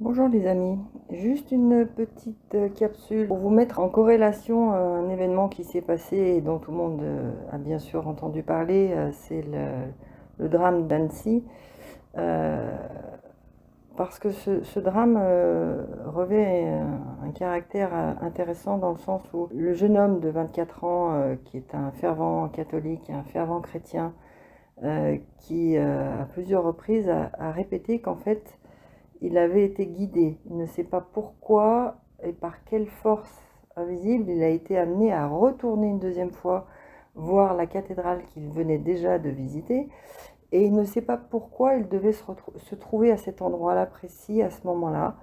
Bonjour les amis, juste une petite capsule pour vous mettre en corrélation un événement qui s'est passé et dont tout le monde a bien sûr entendu parler, c'est le drame d'Annecy. Euh, Parce que ce drame revêt un caractère intéressant dans le sens où le jeune homme de 24 ans, qui est un fervent catholique, un fervent chrétien, qui à plusieurs reprises a répété qu'en fait il avait été guidé. Il ne sait pas pourquoi et par quelle force invisible il a été amené à retourner une deuxième fois voir la cathédrale qu'il venait déjà de visiter. Et il ne sait pas pourquoi il devait se trouver à cet endroit-là précis, à ce moment-là.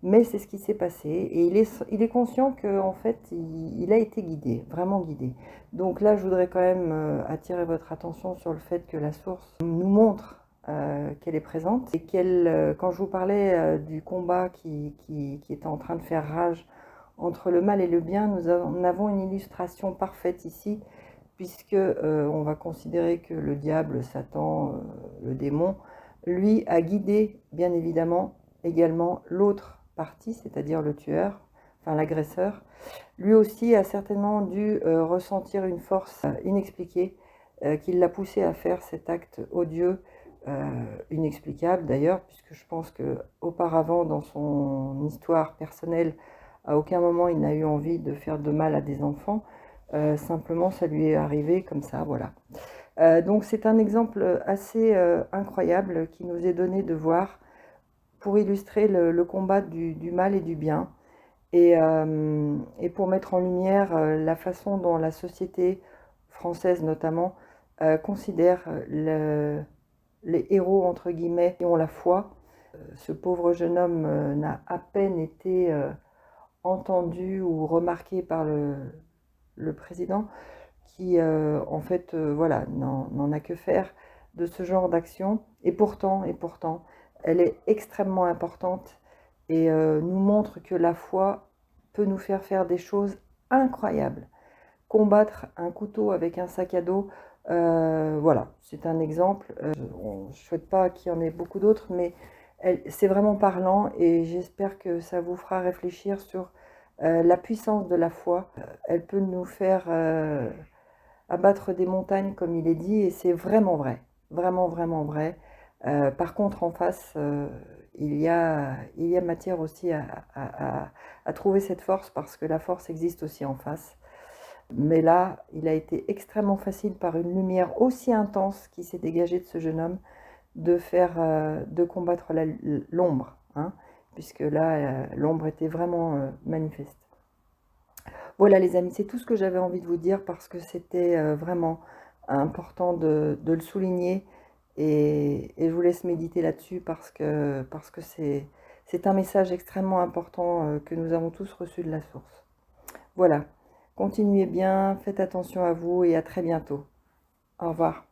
Mais c'est ce qui s'est passé. Et il est conscient qu'en fait, il a été guidé, vraiment guidé. Donc là, je voudrais quand même attirer votre attention sur le fait que la source nous montre qu'elle est présente. Et quand je vous parlais du combat qui était en train de faire rage entre le mal et le bien, nous avons une illustration parfaite ici, puisque on va considérer que le diable, Satan, le démon, lui a guidé, bien évidemment, également l'autre partie, c'est-à-dire le tueur, enfin l'agresseur. Lui aussi a certainement dû ressentir une force inexpliquée qui l'a poussé à faire cet acte odieux, inexplicable d'ailleurs, puisque je pense que auparavant, dans son histoire personnelle, à aucun moment il n'a eu envie de faire de mal à des enfants. Simplement, ça lui est arrivé comme ça, voilà. Donc c'est un exemple assez incroyable qui nous est donné de voir pour illustrer le combat du mal et du bien et pour mettre en lumière la façon dont la société française notamment considère les héros entre guillemets qui ont la foi. Ce pauvre jeune homme n'a à peine été entendu ou remarqué par le président qui en fait voilà n'en a que faire de ce genre d'action et pourtant elle est extrêmement importante et nous montre que la foi peut nous faire faire des choses incroyables. Combattre un couteau avec un sac à dos, voilà, c'est un exemple. On ne souhaite pas qu'il y en ait beaucoup d'autres, mais c'est vraiment parlant et j'espère que ça vous fera réfléchir sur la puissance de la foi. Elle peut nous faire abattre des montagnes, comme il est dit, et c'est vraiment vrai, vraiment, vraiment vrai. Par contre, en face, il y a matière aussi à trouver cette force, parce que la force existe aussi en face. Mais là, il a été extrêmement facile, par une lumière aussi intense qui s'est dégagée de ce jeune homme, de combattre l'ombre, hein, puisque là, l'ombre était vraiment manifeste. Voilà les amis, c'est tout ce que j'avais envie de vous dire parce que c'était vraiment important de le souligner et je vous laisse méditer là-dessus parce que c'est un message extrêmement important que nous avons tous reçu de la source. Voilà, continuez bien, faites attention à vous et à très bientôt. Au revoir.